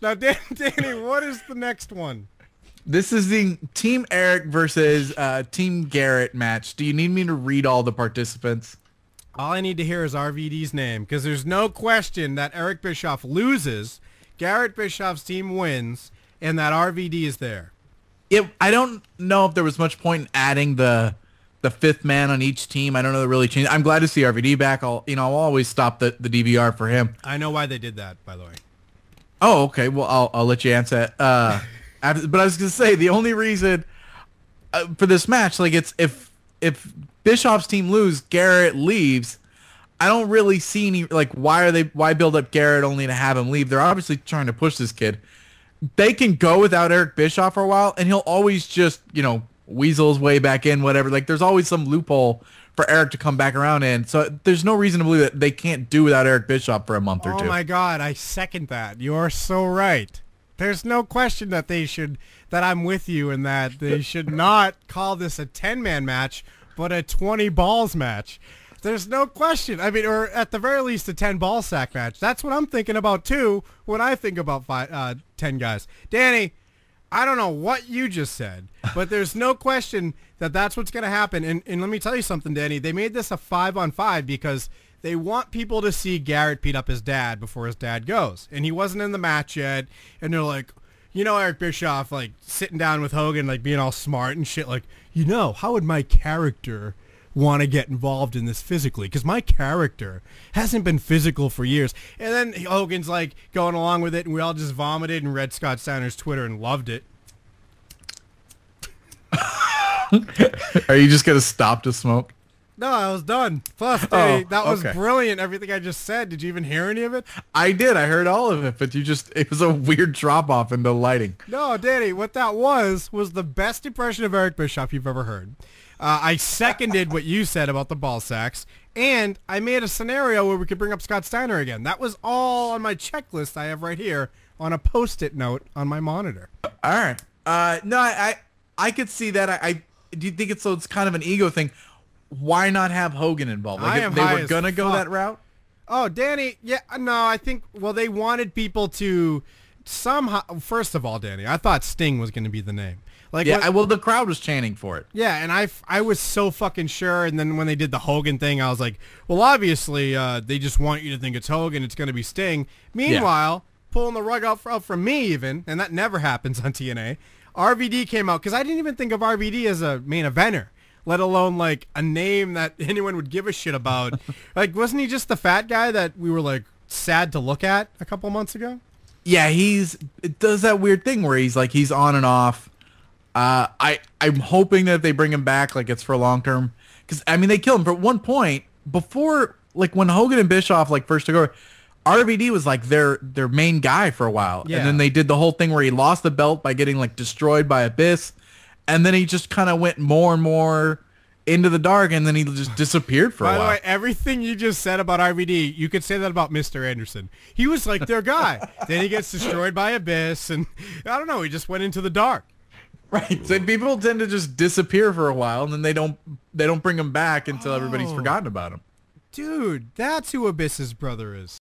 Now, Danny, what is the next one? This is the Team Eric versus Team Garrett match. Do you need me to read all the participants? All I need to hear is RVD's name, because there's no question that Eric Bischoff loses, Garrett Bischoff's team wins, and that RVD is there. I don't know if there was much point in adding the fifth man on each team. I don't know that really changed. I'm glad to see RVD back. I'll always stop the DVR for him. I know why they did that, by the way. Oh, okay. Well, I'll let you answer that. But I was gonna say the only reason for this match, like, it's if Bischoff's team lose, Garrett leaves. I don't really see any, like, why build up Garrett only to have him leave? They're obviously trying to push this kid. They can go without Eric Bischoff for a while, and he'll always just, weasel his way back in, whatever. Like, there's always some loophole for Eric to come back around in. So there's no reason to believe that they can't do without Eric Bischoff for a month or two. Oh my God, I second that. You are so right. There's no question that that I'm with you in that they should not call this a 10-man match, but a 20 balls match. There's no question. I mean, or at the very least, a 10-ball sack match. That's what I'm thinking about, too, when I think about 10 guys. Danny, I don't know what you just said, but there's no question that that's what's going to happen. And let me tell you something, Danny. They made this a 5-on-5 because they want people to see Garrett beat up his dad before his dad goes. And he wasn't in the match yet. And they're like, Eric Bischoff, like, sitting down with Hogan, like, being all smart and shit, like, how would my character want to get involved in this physically? Because my character hasn't been physical for years. And then Hogan's, like, going along with it, and we all just vomited and read Scott Steiner's Twitter and loved it. Are you just going to stop to smoke? No, I was done. Plus, Danny, that was brilliant, everything I just said. Did you even hear any of it? I did. I heard all of it, but it was a weird drop-off into lighting. No, Danny, what that was the best impression of Eric Bischoff you've ever heard. I seconded what you said about the ball sacks, and I made a scenario where we could bring up Scott Steiner again. That was all on my checklist I have right here on a Post-it note on my monitor. All right. No, I could see that. Do you think it's kind of an ego thing? Why not have Hogan involved? Like, if they were going to go that route? Oh, Danny, yeah, no, I think, they wanted people to somehow, first of all, Danny, I thought Sting was going to be the name. Like, yeah, the crowd was chanting for it. Yeah, and I was so fucking sure, and then when they did the Hogan thing, I was like, well, obviously, they just want you to think it's Hogan, it's going to be Sting. Meanwhile, pulling the rug out from me even, and that never happens on TNA, RVD came out, because I didn't even think of RVD as a main eventer, let alone, like, a name that anyone would give a shit about. Like, wasn't he just the fat guy that we were, like, sad to look at a couple months ago? Yeah, it does that weird thing where he's on and off. I'm hoping that if they bring him back, like, it's for long term. Because, I mean, they killed him. But at one point, before, like, when Hogan and Bischoff, like, first took over, RVD was, like, their main guy for a while. Yeah. And then they did the whole thing where he lost the belt by getting, like, destroyed by Abyss. And then he just kind of went more and more into the dark, and then he just disappeared for a while. By the way, everything you just said about RVD, you could say that about Mr. Anderson. He was, like, their guy. Then he gets destroyed by Abyss, and I don't know, he just went into the dark. Right. So people tend to just disappear for a while, and then they don't bring them back until everybody's forgotten about them. Dude, that's who Abyss's brother is.